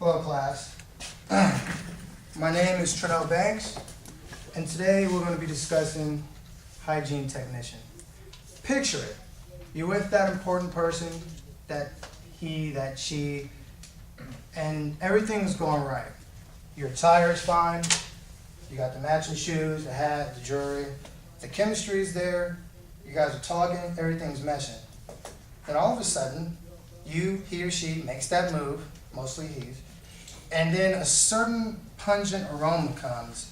Hello class, my name is Trinell Banks, and today we're going to be discussing hygiene technician. Picture it, you're with that important person, that he, that she, and everything's going right. Your attire is fine, you got the matching shoes, the hat, the jewelry, the chemistry's there, you guys are talking, everything's meshing. Then all of a sudden, he or she makes that move, mostly he's, and then a certain pungent aroma comes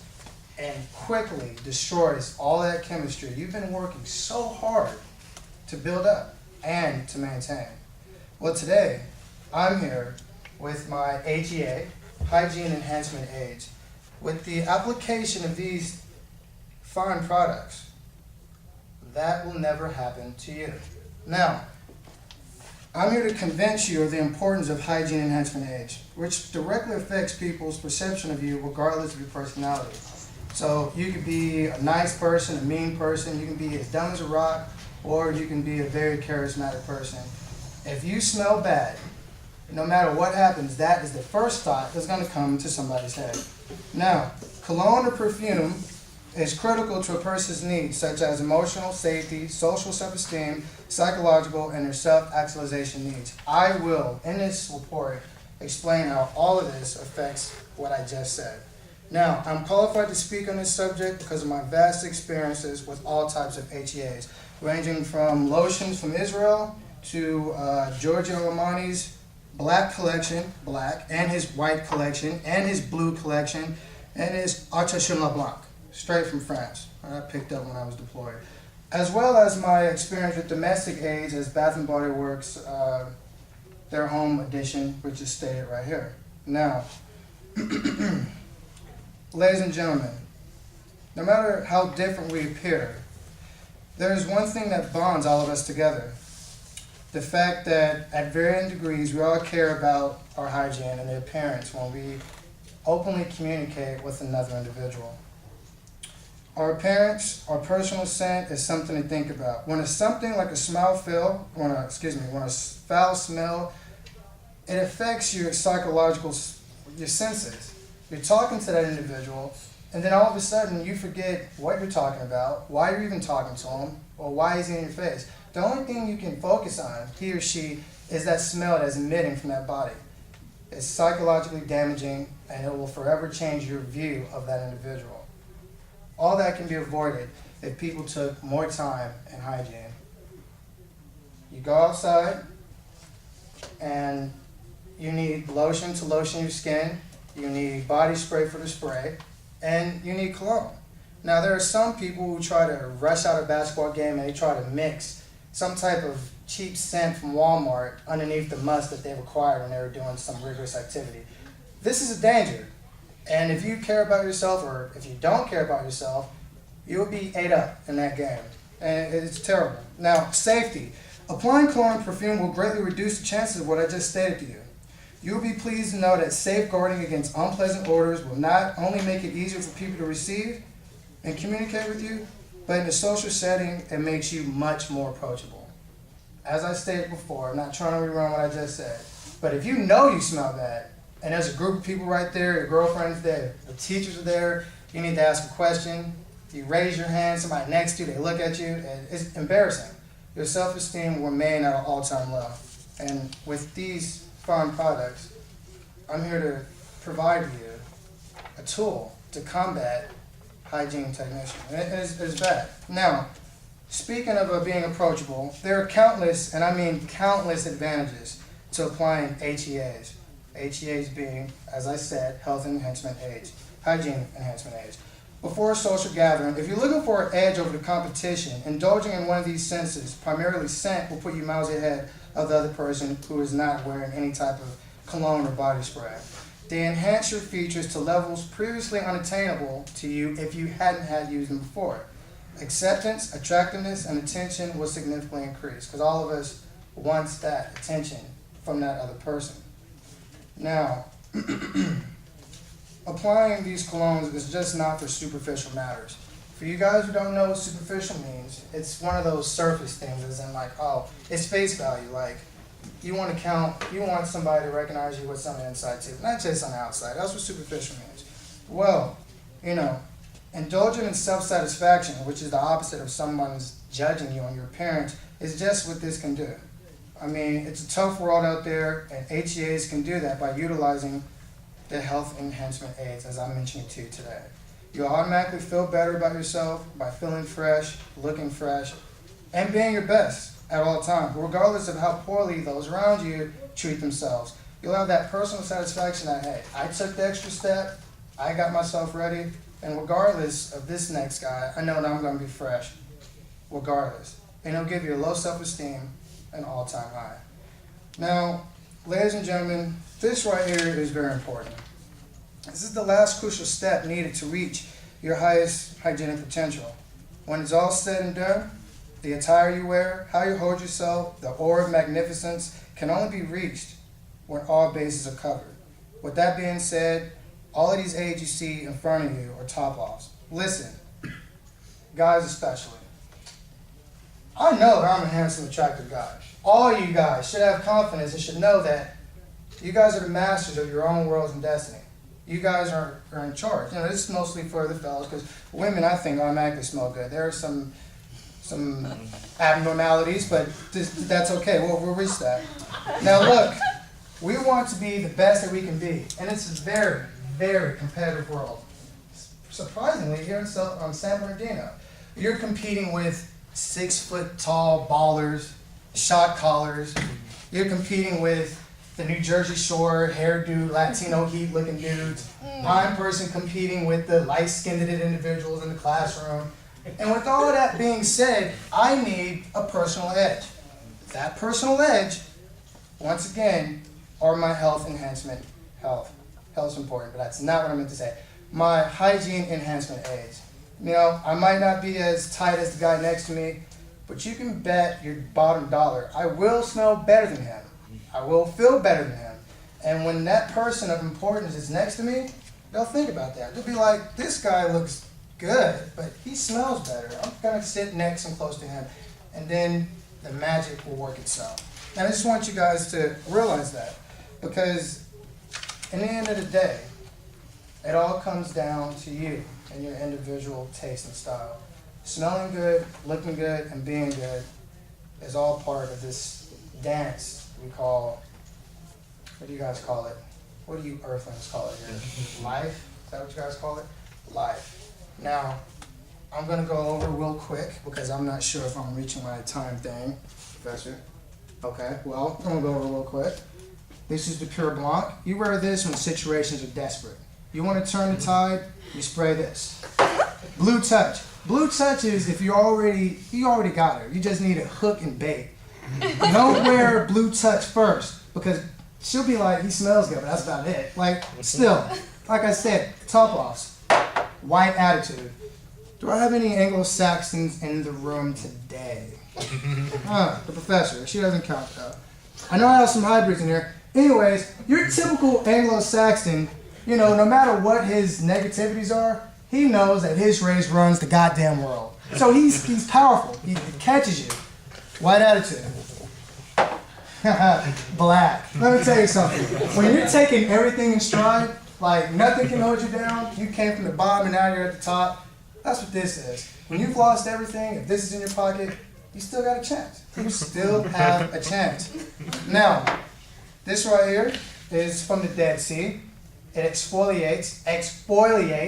and quickly destroys all that chemistry you've been working so hard to build up and to maintain. Well, today, I'm here with my HEA, Hygiene Enhancement aids, with the application of these fine products. That will never happen to you. Now, I'm here to convince you of the importance of hygiene enhancement aids, which directly affects people's perception of you regardless of your personality. So you could be a nice person, a mean person, you can be as dumb as a rock, or you can be a very charismatic person. If you smell bad, no matter what happens, that is the first thought that's going to come to somebody's head. Now, cologne or perfume is critical to a person's needs, such as emotional safety, social self-esteem, psychological, and their self-actualization needs. I will, in this report, explain how all of this affects what I just said. Now, I'm qualified to speak on this subject because of my vast experiences with all types of HEAs, ranging from lotions from Israel to Giorgio Armani's black collection, black, and his white collection, and his blue collection, and his Argumentation and Debate, straight from France, I picked up when I was deployed. As well as my experience with domestic aids as Bath & Body Works, their home edition, which is stated right here. Now, ladies and gentlemen, no matter how different we appear, there's one thing that bonds all of us together. The fact that at varying degrees we all care about our hygiene and the appearance when we openly communicate with another individual. Our appearance, our personal scent is something to think about. When it's something like a when a foul smell, it affects your psychological, your senses. You're talking to that individual, and then all of a sudden you forget what you're talking about, why you're even talking to him, or why he's in your face. The only thing you can focus on, he or she, is that smell that's emitting from that body. It's psychologically damaging, and it will forever change your view of that individual. All that can be avoided if people took more time in hygiene. You go outside and you need lotion to lotion your skin, you need body spray for the spray, and you need cologne. Now there are some people who try to rush out a basketball game and they try to mix some type of cheap scent from Walmart underneath the must that they've acquired when they were doing some rigorous activity. This is a danger. And if you care about yourself, or if you don't care about yourself, you'll be ate up in that game. And it's terrible. Now, safety. Applying cologne and perfume will greatly reduce the chances of what I just stated to you. You'll be pleased to know that safeguarding against unpleasant odors will not only make it easier for people to receive and communicate with you, but in a social setting, it makes you much more approachable. As I stated before, I'm not trying to rerun what I just said, but if you know you smell bad, and there's a group of people right there, your girlfriend's there, the teachers are there, you need to ask a question, you raise your hand, somebody next to you, they look at you, and it's embarrassing. Your self-esteem will remain at an all-time low. And with these fine products, I'm here to provide you a tool to combat hygiene technician. And it's bad. Now, speaking of being approachable, there are countless, and I mean countless advantages to applying HEAs. HEAs being, as I said, health enhancement aids, hygiene enhancement aids. Before a social gathering, if you're looking for an edge over the competition, indulging in one of these senses, primarily scent, will put you miles ahead of the other person who is not wearing any type of cologne or body spray. They enhance your features to levels previously unattainable to you if you hadn't had used them before. Acceptance, attractiveness, and attention will significantly increase because all of us want that attention from that other person. Now, applying these colognes is just not for superficial matters. For you guys who don't know what superficial means, it's one of those surface things, as in like, oh, it's face value. Like, you want somebody to recognize you what's on the inside too, not just on the outside. That's what superficial means. Well, indulging in self-satisfaction, which is the opposite of someone's judging you on your appearance, is just what this can do. I mean, it's a tough world out there, and HEAs can do that by utilizing the health enhancement aids, as I mentioned to you today. You'll automatically feel better about yourself by feeling fresh, looking fresh, and being your best at all times, regardless of how poorly those around you treat themselves. You'll have that personal satisfaction that, hey, I took the extra step, I got myself ready, and regardless of this next guy, I know that I'm going to be fresh, regardless. And it'll give you a low self-esteem, an all-time high. Now, ladies and gentlemen, this right here is very important. This is the last crucial step needed to reach your highest hygienic potential. When it's all said and done, the attire you wear, how you hold yourself, the aura of magnificence can only be reached when all bases are covered. With that being said, all of these aids you see in front of you are top-offs. Listen, guys especially. I know that I'm a handsome, attractive guy. All you guys should have confidence and should know that you guys are the masters of your own worlds and destiny. You guys are in charge. This is mostly for the fellas, because women, I think, automatically smell good. There are some abnormalities, but that's okay. We'll reach that. Now look, we want to be the best that we can be, and it's a very, very competitive world. Surprisingly, here in San Bernardino, you're competing with 6-foot-tall ballers, shot callers. You're competing with the New Jersey Shore, hairdo, Latino heat-looking dudes. I'm person competing with the light-skinned individuals in the classroom. And with all of that being said, I need a personal edge. That personal edge, once again, are my health enhancement. Health's important, but that's not what I meant to say. My hygiene enhancement aids. I might not be as tight as the guy next to me, but you can bet your bottom dollar I will smell better than him. I will feel better than him. And when that person of importance is next to me, they'll think about that. They'll be like, this guy looks good, but he smells better. I'm going to sit next and close to him. And then the magic will work itself. And I just want you guys to realize that. Because in the end of the day, it all comes down to you and your individual taste and style. Smelling good, looking good, and being good is all part of this dance we call, what do you guys call it? What do you earthlings call it here? Life? Is that what you guys call it? Life. Now, I'm going to go over real quick because I'm not sure if I'm reaching my time thing. Professor? Okay, well, I'm going to go over real quick. This is the Pure Blanc. You wear this when situations are desperate. You want to turn the tide, you spray this. Blue Touch. Blue Touch is if you already got her. You just need a hook and bait. Don't wear Blue Touch first because she'll be like, he smells good, but that's about it. Still, like I said, top-offs. White attitude. Do I have any Anglo-Saxons in the room today? The professor. She doesn't count, though. I know I have some hybrids in here. Anyways, your typical Anglo-Saxon, no matter what his negativities are, he knows that his race runs the goddamn world. So he's powerful. He catches you. White attitude. Black. Let me tell you something. When you're taking everything in stride, like nothing can hold you down, you came from the bottom and now you're at the top, that's what this is. When you've lost everything, if this is in your pocket, you still got a chance. You still have a chance. Now, this right here is from the Dead Sea. It exfoliates.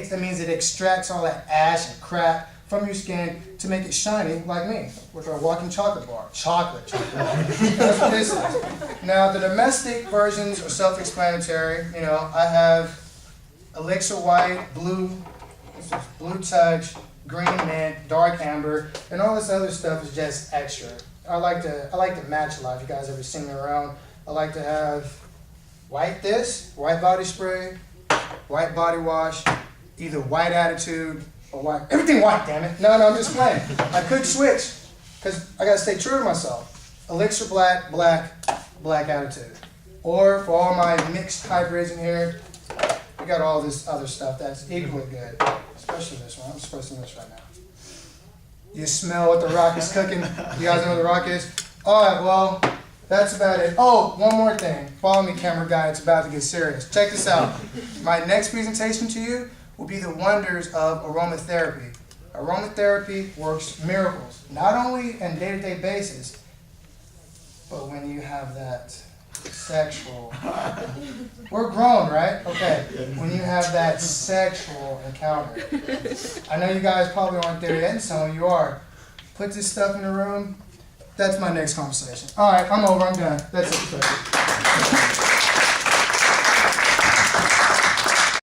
That means it extracts all that ash and crap from your skin to make it shiny like me with a walking chocolate bar. Chocolate bar. That's what this is. Now, the domestic versions are self-explanatory. I have Elixir White, Blue Touch, Green Mint, Dark Amber, and all this other stuff is just extra. I like to match a lot. If you guys ever seen me around, I like to have white body spray, white body wash, either white attitude or white, everything white, damn it. No, I'm just playing. I could switch because I gotta stay true to myself. Elixir black, black attitude. Or for all my mixed hybrids in here, we got all this other stuff that's equally good, especially this one. I'm supposed to this right now. You smell what the rock is cooking? You guys know what the rock is? All right, well, That's about it. Oh, one more thing. Follow me, camera guy. It's about to get serious. Check this out. My next presentation to you will be the wonders of aromatherapy. Aromatherapy works miracles, not only on a day-to-day basis, but when you have that sexual, we're grown, right? Okay, when you have that sexual encounter. I know you guys probably aren't there yet, and some of you are. Put this stuff in the room. That's my next conversation. All right, I'm over. I'm done. That's it.